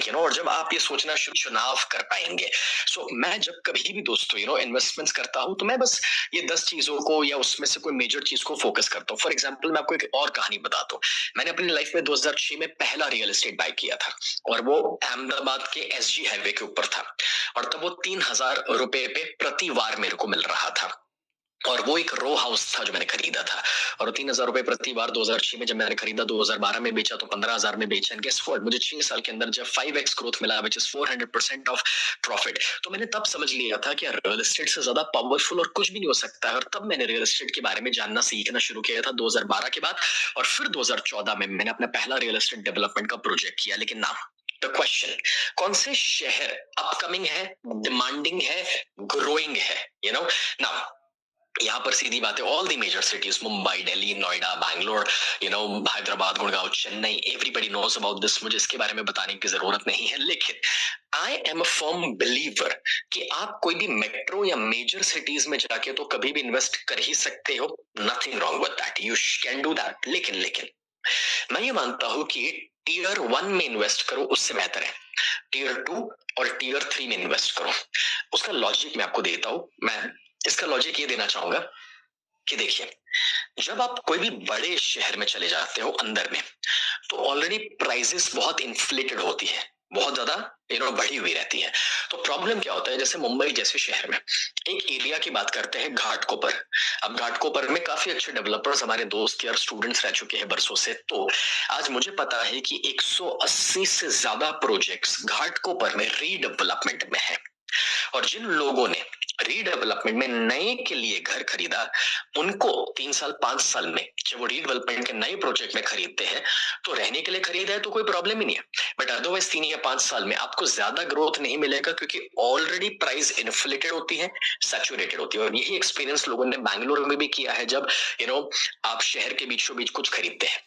और जब आप ये सोचना चुनाव कर पाएंगे। मैं जब कभी भी दोस्तों इन्वेस्टमेंट्स करता हूँ, तो मैं बस ये 10 चीजों को या उसमें से कोई मेजर चीज को फोकस करता हूँ। फॉर एग्जाम्पल मैं आपको एक और कहानी बताता हूँ। मैंने अपनी लाइफ में 2006 में पहला रियल एस्टेट बाय किया था, और वो अहमदाबाद के एसजी हाईवे के ऊपर था, और तब वो 3,000 रुपए पे प्रति वार मेरे को मिल रहा था। और वो एक रो हाउस था जो मैंने खरीदा था, और 3,000 रुपए प्रति बार 2006 में जब मैंने खरीदा, 2012 में बेचा तो 15,000 में बेचा। गेस व्हाट, मुझे 6 साल के अंदर जब 5x ग्रोथ मिला, विच इज 400% ऑफ प्रॉफिट, तो मैंने तब समझ लिया था कि रियल एस्टेट से ज्यादा पावरफुल और कुछ भी नहीं हो सकता है। और तब मैंने रियल एस्टेट के बारे में जानना सीखना शुरू किया था 2012 के बाद। और फिर 2014 में मैंने अपना पहला रियल एस्टेट डेवलपमेंट का प्रोजेक्ट किया। लेकिन ना, द क्वेश्चन, कौन से शहर अपकमिंग है, डिमांडिंग है, ग्रोइंग है, नाउ यहाँ पर सीधी बात है, all the major cities, Mumbai, Delhi, Noida, Bangalore, Hyderabad, Gurgaon, Chennai, everybody knows about this, मुझे इसके बारे में बताने की जरूरत नहीं है। लेकिन I am a firm believer कि आप कोई भी मेट्रो या मेजर सिटीज में जाके तो कभी भी इन्वेस्ट कर ही सकते हो। Nothing wrong with that, you can do that. लेकिन मैं ये मानता हूं कि टीयर 1 में इन्वेस्ट करो, उससे बेहतर है टीयर 2 और टीयर 3 में इन्वेस्ट करो। उसका लॉजिक मैं आपको देता हूं। मैं इसका लॉजिक ये देना चाहूंगा कि देखिए, जब आप कोई भी बड़े शहर में चले जाते हो अंदर में, तो ऑलरेडी प्राइसेस बहुत इन्फ्लेटेड होती है, बहुत ज्यादा बढ़ी हुई रहती है। तो प्रॉब्लम क्या होता है, जैसे मुंबई जैसे शहर में एक एरिया की बात करते हैं, घाटकोपर। अब घाटकोपर में काफी अच्छे डेवलपर्स हमारे दोस्त या स्टूडेंट्स रह चुके हैं बरसों से। तो आज मुझे पता है कि 180 से ज्यादा प्रोजेक्ट्स घाटकोपर में रीडेवलपमेंट में है। और जिन लोगों ने रीडेवलपमेंट में नए के लिए घर खरीदा, उनको 3 साल 5 साल में जब वो रीडेवलपमेंट के नए प्रोजेक्ट में खरीदते हैं, तो रहने के लिए खरीदा है तो कोई प्रॉब्लम ही नहीं है। बट अदरवाइज 3 या 5 साल में आपको ज्यादा ग्रोथ नहीं मिलेगा, क्योंकि ऑलरेडी प्राइस इन्फ्लेटेड होती है, सैचुरेटेड होती है। और यही एक्सपीरियंस लोगों ने बैंगलोर में भी किया है, जब आप शहर के बीचों बीच कुछ खरीदते हैं।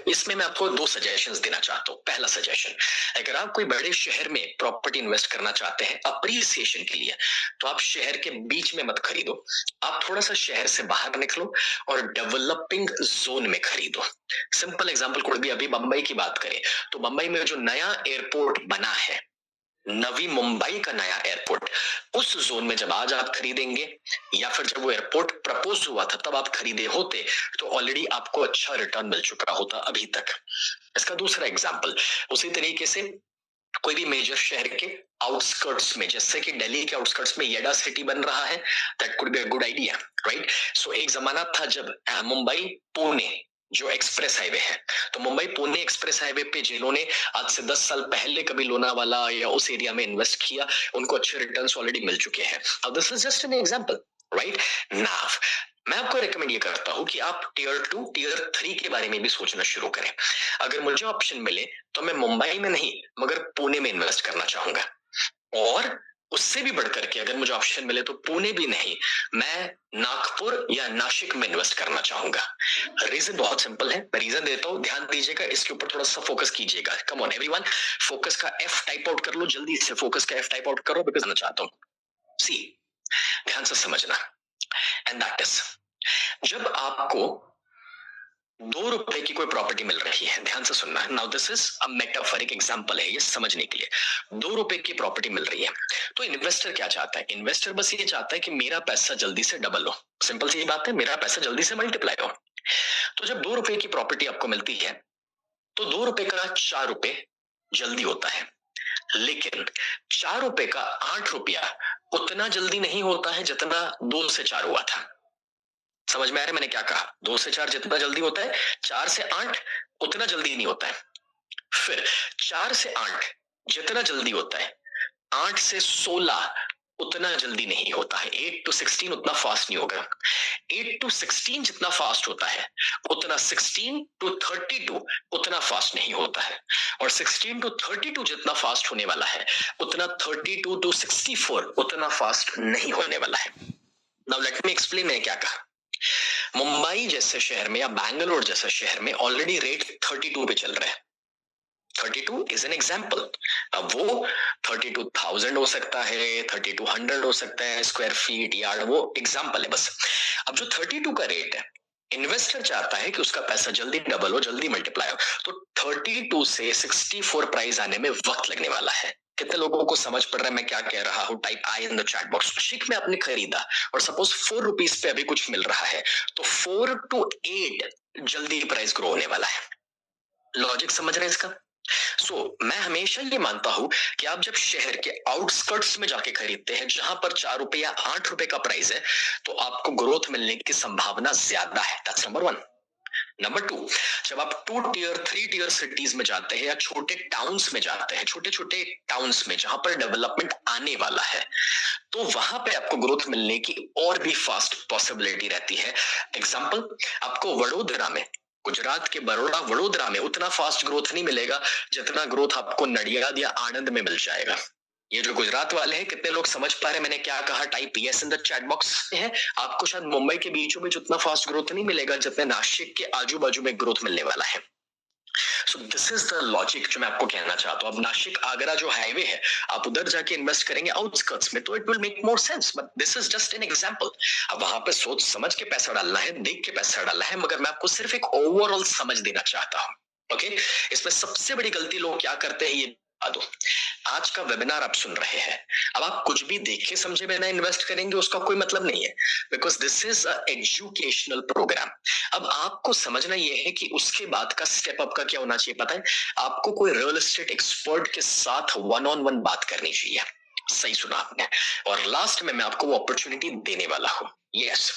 इसमें मैं आपको 2 सजेशंस देना चाहता हूँ। पहला सजेशन, अगर आप कोई बड़े शहर में प्रॉपर्टी इन्वेस्ट करना चाहते हैं अप्रिसिएशन के लिए, तो आप शहर के बीच में मत खरीदो। आप थोड़ा सा शहर से बाहर निकलो और डेवलपिंग जोन में खरीदो। सिंपल एग्जांपल, कोई भी अभी मुंबई की बात करें, तो मुंबई में जो नया एयरपोर्ट बना है, नवी मुंबई का नया एयरपोर्ट, उस जोन में जब आज आप खरीदेंगे, या फिर जब वो एयरपोर्ट प्रपोज हुआ था तब आप खरीदे होते, तो ऑलरेडी आपको अच्छा रिटर्न मिल चुका होता अभी तक। इसका दूसरा एग्जांपल, उसी तरीके से कोई भी मेजर शहर के आउटस्कर्ट्स में, जैसे कि दिल्ली के आउटस्कर्ट्स में येडा सिटी बन रहा है, that could be a good idea, right. So एक जमाना था जब मुंबई पुणे जो एक्सप्रेस हाईवे है, तो मुंबई पुणे एक्सप्रेस हाईवे पे जिन्होंने आज से 10 साल पहले कभी लोनावाला या उस एरिया में इन्वेस्ट किया, उनको अच्छे रिटर्न्स ऑलरेडी मिल चुके हैं। अब this is just an example, right. Now मैं आपको रिकमेंड ये करता हूं कि आप टीयर 2 टीयर 3 के बारे में भी सोचना शुरू करें। अगर मुझे ऑप्शन मिले तो मैं मुंबई में नहीं मगर पुणे में इन्वेस्ट करना चाहूंगा। और उससे भी बढ़कर के अगर मुझे ऑप्शन मिले तो पुणे भी नहीं, मैं नागपुर या नासिक में इन्वेस्ट करना चाहूंगा। रीजन बहुत सिंपल है, मैं रीजन देता हूं, ध्यान दीजिएगा, इसके ऊपर थोड़ा सा फोकस कीजिएगा। कम ऑन एवरीवन, फोकस का एफ टाइप आउट कर लो, जल्दी से फोकस का एफ टाइप आउट करो, बिकॉज मैं चाहता हूं। सी, ध्यान से समझना, एंड दैट इज, जब आपको 2 रुपए की कोई प्रॉपर्टी मिल रही है, ध्यान से सुनना, now this is a metaphoric example है ये समझने के लिए। 2 रुपए की प्रॉपर्टी मिल रही है, तो इन्वेस्टर क्या चाहता है? इन्वेस्टर बस ये चाहता है कि मेरा पैसा जल्दी से डबल हो। सिंपल सी बात है, मेरा पैसा जल्दी से मल्टीप्लाई हो। तो जब 2 रुपए की प्रॉपर्टी आपको मिलती है, तो 2 रुपए का 4 रुपए जल्दी होता है। लेकिन 4 रुपए का 8 रुपया उतना जल्दी नहीं होता है जितना 2 से 4 हुआ था। समझ में आ रहा है मैंने क्या कहा? 2 से 4 जितना जल्दी होता है, 4 से 8 उतना जल्दी नहीं होता है। फिर 4 से 8 जितना जल्दी होता है, 8 से 16 उतना जल्दी नहीं होता है। 8 to 16 उतना फास्ट नहीं होगा। 8 to 16 जितना फास्ट होता है, उतना 16 to 32 उतना फास्ट नहीं होता है। और 16 to 32 जितना फास्ट होने वाला है, उतना 32 to 64 उतना फास्ट नहीं होने वाला है। नाउ लेट मी एक्सप्लेन मैंने क्या कहा। मुंबई जैसे शहर में या बैंगलोर जैसे शहर में ऑलरेडी रेट 32 पे चल रहा है। 32 इज एन एग्जाम्पल। अब वो 32,000 हो सकता है, 3200 हो सकता है, स्क्वायर फीट यार्ड, वो एग्जाम्पल है बस। अब जो 32 का रेट है, इन्वेस्टर चाहता है कि उसका पैसा जल्दी डबल हो, जल्दी मल्टीप्लाई हो। तो 32 से 64 प्राइस आने में वक्त लगने वाला है। कितने लोगों को समझ पड़ रहा है मैं क्या कह रहा हूं? Type I in the chat box. शिक में आपने खरीदा और सपोज 4 रुपीज पे अभी कुछ मिल रहा है, तो 4 to 8 जल्दी प्राइस ग्रो होने वाला है। लॉजिक समझ रहे हैं इसका? मैं हमेशा ये मानता हूं कि आप जब शहर के आउटस्कर्ट्स में जाके खरीदते हैं, जहां पर 4 रुपए या 8 रुपए का प्राइस है, तो आपको ग्रोथ मिलने की संभावना ज्यादा है। That's number 1। नंबर 2, जब आप 2 टियर 3 टियर सिटीज में जाते हैं या छोटे टाउन्स में जाते हैं, छोटे छोटे टाउन्स में जहां पर डेवलपमेंट आने वाला है, तो वहां पे आपको ग्रोथ मिलने की और भी फास्ट पॉसिबिलिटी रहती है। एग्जाम्पल, आपको वडोदरा में, गुजरात के बड़ोड़ा वडोदरा में उतना फास्ट ग्रोथ नहीं मिलेगा जितना ग्रोथ आपको नडियाद या आनंद में मिल जाएगा। ये जो गुजरात वाले हैं, कितने लोग समझ पा रहे हैं मैंने क्या कहा? Type yes in the chat box है। आपको शायद मुंबई के बीचों बीच उतना फास्ट ग्रोथ नहीं मिलेगा जितने नासिक के आजू बाजू में ग्रोथ मिलने वाला है। So this is the logic जो मैं आपको कहना चाहता हूँ। अब नासिक आगरा जो हाईवे है, आप उधर जाके इन्वेस्ट करेंगे आउटस्कर्ट्स में, तो it will make more sense, but this is just an example. अब वहां पे सोच समझ के पैसा डालना है, देख के पैसा डालना है, मगर मैं आपको सिर्फ एक ओवरऑल समझ देना चाहता हूँ। ओके, इसमें सबसे बड़ी गलती लोग क्या करते हैं, ये बता दो। आज का वेबिनार आप सुन रहे हैं, अब आप कुछ भी देखे समझे बिना इन्वेस्ट करेंगे उसका कोई मतलब नहीं है, because this is a educational program. अब आपको समझना यह है कि उसके बाद का स्टेप अप का क्या होना चाहिए, पता है? आपको कोई रियल एस्टेट एक्सपर्ट के साथ वन ऑन वन बात करनी चाहिए। सही सुना आपने। और लास्ट में मैं आपको वो अपॉर्चुनिटी देने वाला हूं। यस,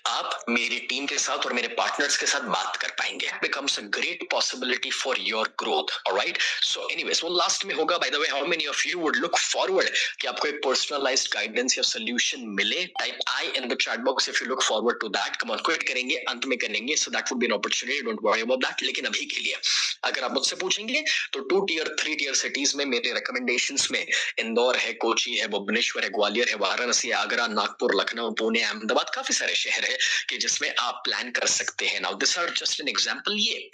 आप मेरी टीम के साथ और मेरे पार्टनर्स के साथ बात कर पाएंगे। Becomes a great possibility for your growth. Alright, so anyways वो लास्ट में होगा। By the way, how many of you would look forward कि आपको एक पर्सनलाइज्ड गाइडेंस या सॉल्यूशन मिले? Type I in the chat box if you look forward to that. Come on, quit करेंगे, अंत में करेंगे, so that would be an opportunity, don't worry about that. लेकिन अभी के लिए अगर आप मुझसे पूछेंगे तो 2 टियर 3 टियर सिटीज में मेरे रिकमेंडेशंस में इंदौर है, कोची है, भुवनेश्वर है, ग्वालियर है, वाराणसी है, आगरा, नागपुर, लखनऊ, पुणे, अहमदाबाद, काफी सारे शहर है कि जिसमें आप प्लान कर सकते हैं। Now this are just an example. ये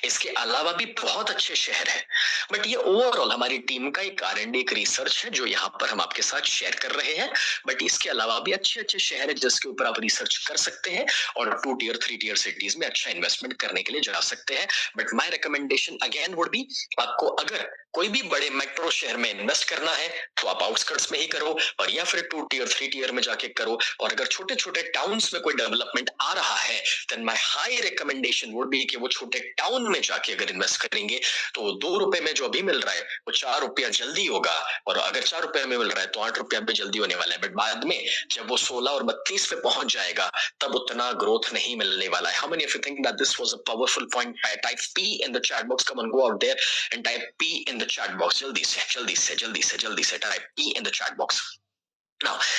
इसके अलावा भी बहुत अच्छे शहर हैं, बट ये ओवरऑल हमारी टीम का एक R&D एक रिसर्च है जो यहाँ पर हम आपके साथ शेयर कर रहे हैं। बट इसके अलावा भी अच्छे अच्छे शहर है जिसके ऊपर आप रिसर्च कर सकते हैं और 2 टियर 3 टियर सिटीज में अच्छा इन्वेस्टमेंट करने के लिए जा सकते हैं। But my recommendation again would be, आपको अगर कोई भी बड़े मेट्रो शहर में इन्वेस्ट करना है तो आप आउटस्कर्ट्स में ही करो, और या फिर 2 टियर 3 टियर में जाके करो। और अगर छोटे छोटे टाउन्स में कोई डेवलपमेंट आ रहा है, then my high recommendation would be कि वो छोटे टाउन में जाके अगर इन्वेस्ट करेंगे तो 2 रुपए में जो अभी मिल रहा है वो 4 रुपया जल्दी होगा, और अगर 4 रुपए में मिल रहा है तो 8 रुपया भी जल्दी होने वाला है। बट बाद में जब वो 16 और 32 पे पहुंच जाएगा तब उतना ग्रोथ नहीं मिलने वाला है। How many of you think that this was a powerful point? Type P in the chat box, come on, go out there and type P in the chat box. जल्दी से जल्दी से जल्दी से जल्दी से type P in the chat box. Now